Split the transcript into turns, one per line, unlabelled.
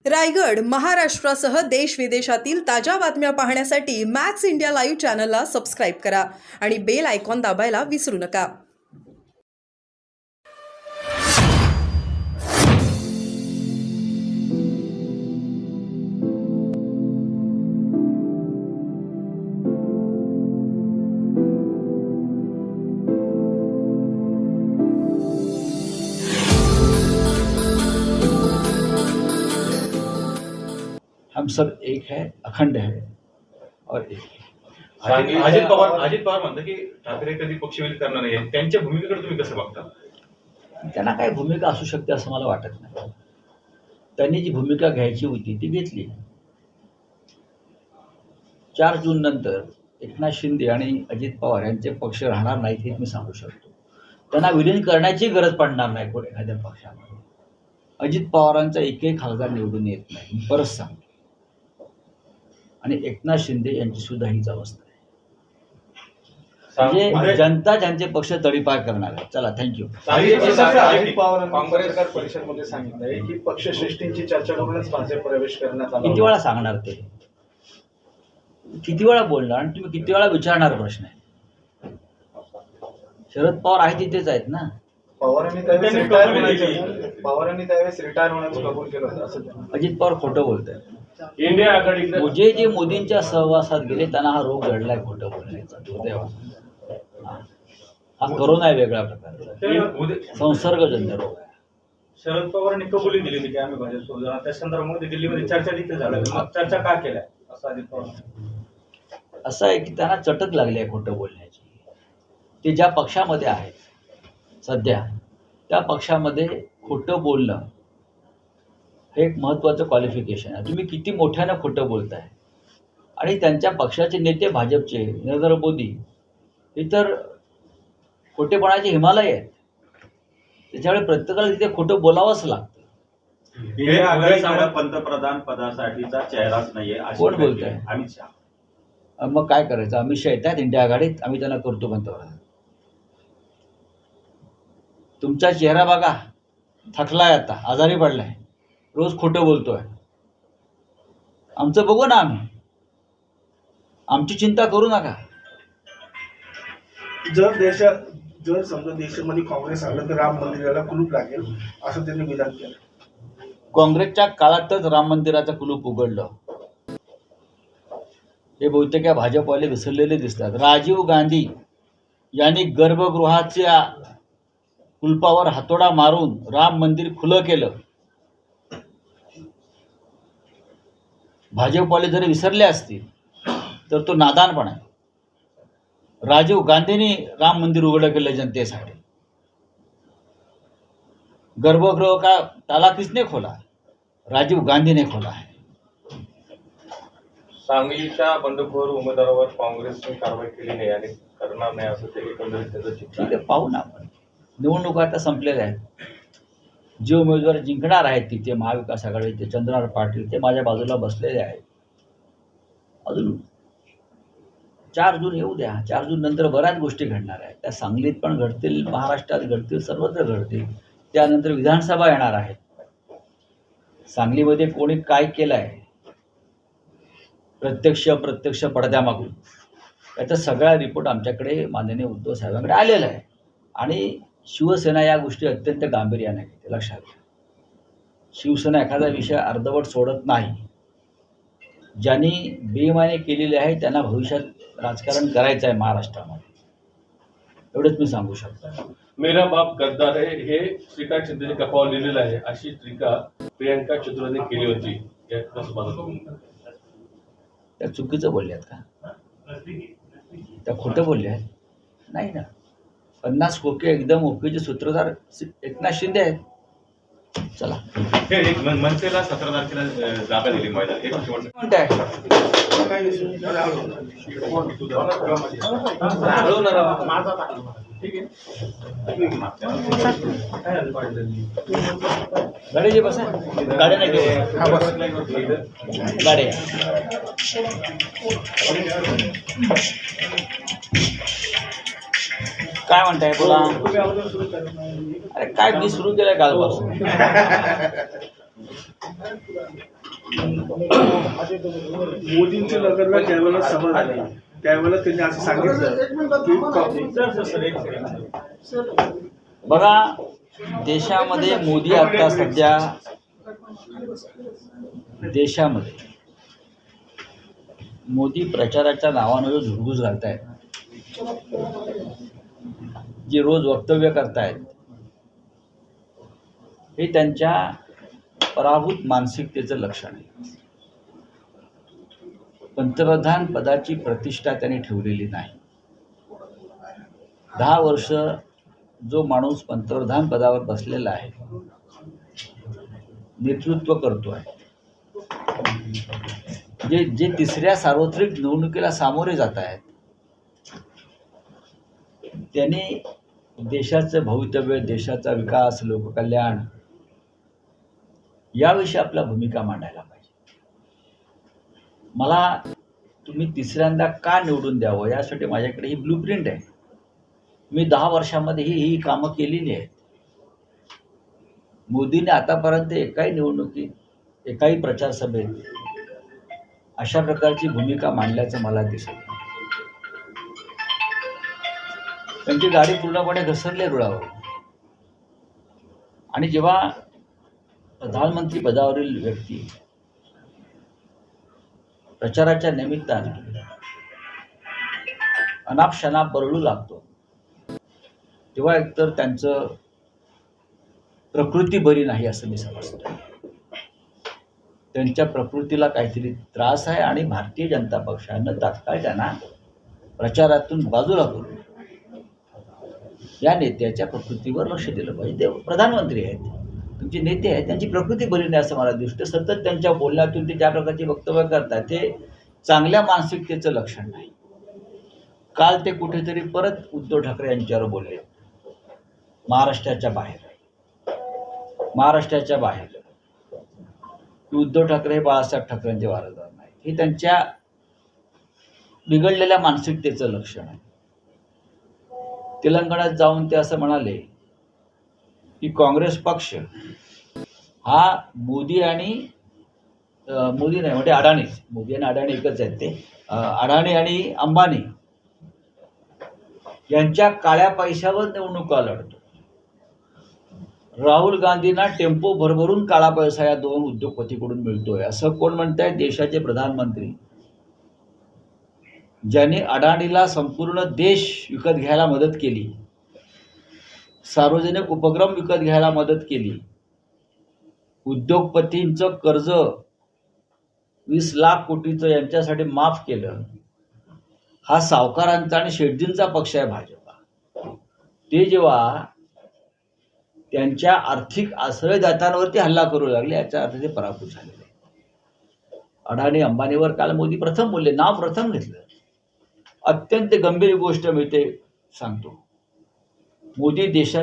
रायगड, महाराष्ट्रासह देश विदेशातील ताज्या बातम्या पाहण्यासाठी मॅक्स इंडिया लाईव्ह चॅनलला सबस्क्राईब करा आणि बेल आयकॉन दाबायला विसरू नका.
हम सब एक है, अखंड है और एक है.
अजित पवार म्हणतात की ठाकरे कधी पक्षविलीन करणार नाही. त्यांच्या भूमिकेकडे तुम्ही कसं बघता?
त्यांना काय भूमिका असू शकते असं मला वाटत नाही. त्यांनी जी भूमिका घ्यायची होती ती घेतली. 4 जून नंतर एकनाथ शिंदे आणि अजित पवार यांचे पक्ष राहणार नाहीत हे मी सांगू शकतो. त्यांना विलीन करण्याची गरज पडणार नाही कोण एखाद्या पक्षामध्ये. अजित पवारांचा एकही खासदार निवडून येत नाही, मी परत सांगतो. आणि एकनाथ शिंदे यांची सुद्धा हीच अवस्था आहे. म्हणजे जनता ज्यांचे पक्ष तडीपार करणार आहे. चला, थँक्यू.
अजित पवारांनी पत्रकार परिषदेमध्ये सांगितलंय की पक्षश्रेष्ठींची चर्चा करूनच भाजप प्रवेश करण्यात आला.
किती वेळा सांगणार ते? किती वेळा बोलणार आणि तुम्ही किती वेळा विचारणार प्रश्न आहे? शरद पवार आहे तिथेच आहेत ना.
पवारांनी त्यावेळेस रिटायर होण्याचं कबूल केलं होतं असं.
अजित पवार खोटं बोलत आहेत.
इंडिया आघाडीकडे
जे मोदींच्या सहवासात गेले त्यांना हा रोग जडलाय खोटं बोलण्याचा. दुर्दैव. हा करोना आहे वेगळ्या प्रकारचा संसर्गजन्य रोग आहे.
शरद पवारांनी कबुली दिली होती की आम्ही भाजपसोबत जाणार. त्या संदर्भामध्ये दिल्लीमध्ये चर्चा देखील झाली. मग चर्चा का केल्या असं अजित पवार?
असं आहे की त्यांना चटक लागली आहे खोटं बोलण्याची. ते ज्या पक्षामध्ये आहेत सध्या त्या पक्षामध्ये खोटं बोलणं हे एक महत्त्वाचं क्वालिफिकेशन आहे. तुम्ही किती मोठ्यानं खोटं बोलताय. आणि त्यांच्या पक्षाचे नेते भाजपचे नरेंद्र मोदी हे तर खोटेपणाचे हिमालय आहेत. त्याच्यामुळे प्रत्येकाला तिथे खोटं बोलावंच लागतं.
इंडिया आघाडीचा पंतप्रधान पदासाठीचा चेहराच नाहीये.
कोण बोलतंय?
अमित शहा.
मग काय करायचं? अमित शहा येतात इंडिया आघाडीत, आम्ही त्यांना करतो पंतप्रधान. तुमचा चेहरा बघा, थकलाय, आता आजारी पडलाय, रोज खोटं बोलतोय. आमचं बघू ना आम्ही. आमची चिंता करू नका.
जर समजा देशामध्ये काँग्रेस आलं तर राम मंदिराला कुलूप लागेल असं त्यांनी विधान केलं.
काँग्रेसच्या काळातच राम मंदिराचं कुलूप उघडलं. हे बहुतेक भाजपवाले विसरलेले दिसतात. राजीव गांधी यांनी गर्भगृहाच्या कुलपावर हातोडा मारून राम मंदिर खुलं केलं. भाजपवाले जरी विसरले असतील तर तो नादानपणा आहे. राजीव गांधींनी राम मंदिर उघडं केलं जनतेसाठी. गर्भगृह का ताला किसने खोला? राजीव गांधीने खोला आहे.
सांगलीच्या बंडखोर उमेदवारावर काँग्रेसने कारवाई केली नाही आणि करणार नाही असं ते एकंदरीत त्याचं चित्र
ठीक आहे, पाहू ना आपण. निवडणुका आता संपलेल्या आहेत. जे उमेदवार जिंकणार आहेत तिथे महाविकास आघाडीचे चंद्रनाथ पाटील ते माझ्या बाजूला बसलेले आहेत. अजून 4 जून येऊ द्या. 4 जून नंतर बऱ्याच गोष्टी घडणार आहेत. त्या सांगलीत पण घडतील, महाराष्ट्रात घडतील, सर्वत्र घडतील. त्यानंतर विधानसभा येणार आहेत. सांगलीमध्ये कोणी काय केलं आहे प्रत्यक्ष अप्रत्यक्ष पडद्यामागून याचा सगळा रिपोर्ट आमच्याकडे माननीय उद्धव साहेबांकडे आलेला आहे. आणि शिवसेना या गोष्टी अत्यंत गांभीर्याने घेते. लक्षात घ्या, शिवसेना एखादा विषय अर्धवट सोडत नाही. ज्यांनी बेईमानी केलेली आहे त्यांना भविष्यात राजकारण करायचं आहे महाराष्ट्रामध्ये. एवढंच मी सांगू शकतो.
मेरा बाप गद्दार है हे श्रीकांत शिंदेच्या कपावर लिहिलेलं आहे अशी टीका प्रियंका चतुर्वेदी केली होती.
त्या चुकीचं बोलल्यात का? त्या खोटं बोलल्या आहेत? नाही ना. 50 खोके एकदम ओकेचे सूत्रधार एकनाथ शिंदे आहेत. चला,
एक मनसेला 17 तारखेला जागा दिली मैदान. एक
म्हणताय गाडी बसा. गाड्या नाही गाड्या काय म्हणताय बोला. अरे काय मी सुरू केलंय कालपासून.
मोदींच्या नगरला ज्यावेळेला सभा झाली त्यावेळेला त्यांनी असं सांगितलं की
बघा, देशामध्ये मोदी आता सध्या देशामध्ये मोदी प्रचाराच्या नावानं जो झुडगूस घालतायत, जे रोज वक्तव्य करतायत, हे त्यांच्या पराभूत मानसिकतेचं लक्षण आहे. पंतप्रधान पदाची प्रतिष्ठा त्यांनी ठेवलेली नाही. 10 वर्ष जो माणूस पंतप्रधान पदावर बसलेला आहे, नेतृत्व करतोय, जे तिसऱ्या सार्वत्रिक निवडणुकीला सामोरे जात आहेत, त्यांनी देशाचं भवितव्य, देशाचा विकास, लोककल्याण याविषयी आपल्या भूमिका मांडायला पाहिजे. मला तुम्ही तिसऱ्यांदा का निवडून द्यावं यासाठी माझ्याकडे ही ब्लूप्रिंट आहे. मी 10 वर्षामध्ये ही कामं केलेली आहेत. मोदीने आतापर्यंत एकाही निवडणुकीत, एकाही प्रचार सभेत अशा प्रकारची भूमिका मांडल्याचं मला दिसत नाही. त्यांची गाडी पूर्णपणे घसरली रुळावर. आणि जेव्हा प्रधानमंत्री पदावरील व्यक्ती प्रचाराच्या निमित्ताने अनाप-शनाप बरळू लागतो, तेव्हा एकतर त्यांचं प्रकृती बरी नाही असं मी समजतो. त्यांच्या प्रकृतीला काहीतरी त्रास आहे आणि भारतीय जनता पक्षानं तात्काळ त्यांना प्रचारातून बाजूला करून या नेत्याच्या प्रकृतीवर लक्ष दिलं पाहिजे. ते प्रधानमंत्री आहेत, तुमचे नेते आहेत, त्यांची प्रकृती बरी नाही असं मला दिसतं. सतत त्यांच्या बोलण्यातून ते ज्या प्रकारचे वक्तव्य करतात ते चांगल्या मानसिकतेचं लक्षण नाही. काल ते कुठेतरी परत उद्धव ठाकरे यांच्यावर बोलले. महाराष्ट्राच्या बाहेर उद्धव ठाकरे हे बाळासाहेब ठाकरेंचे वारसदार नाहीत, हे त्यांच्या बिघडलेल्या मानसिकतेचं लक्षण आहे. तेलंगणात जाऊन ते असं म्हणाले की काँग्रेस पक्ष हा मोदी नाही म्हणजे अडाणीच, मोदी आणि अडाणी एकच आहेत ते, अडाणी आणि अंबानी यांच्या काळ्या पैशावर निवडणुका लढतो. राहुल गांधींना टेम्पो भरभरून काळा पैसा या 2 उद्योगपतीकडून मिळतोय असं कोण म्हणताय? देशाचे प्रधानमंत्री, ज्यांनी अडाणीला संपूर्ण देश विकत घ्यायला मदत केली, सार्वजनिक उपक्रम विकत घ्यायला मदत केली, उद्योगपतींचं कर्ज 20 लाख कोटीचं यांच्यासाठी माफ केलं. हा सावकारांचा आणि शेटजींचा पक्ष आहे भाजपा. ते जेव्हा त्यांच्या आर्थिक आश्रयदात्यांवरती हल्ला करू लागले, याचा अर्थ ते पराभूत झालेले. अडाणी अंबानीवर काल मोदी प्रथम बोलले, नाव प्रथम घेतलं. अत्यंत गंभीर गोष्ट मी ते सांगतो. मोदी देशात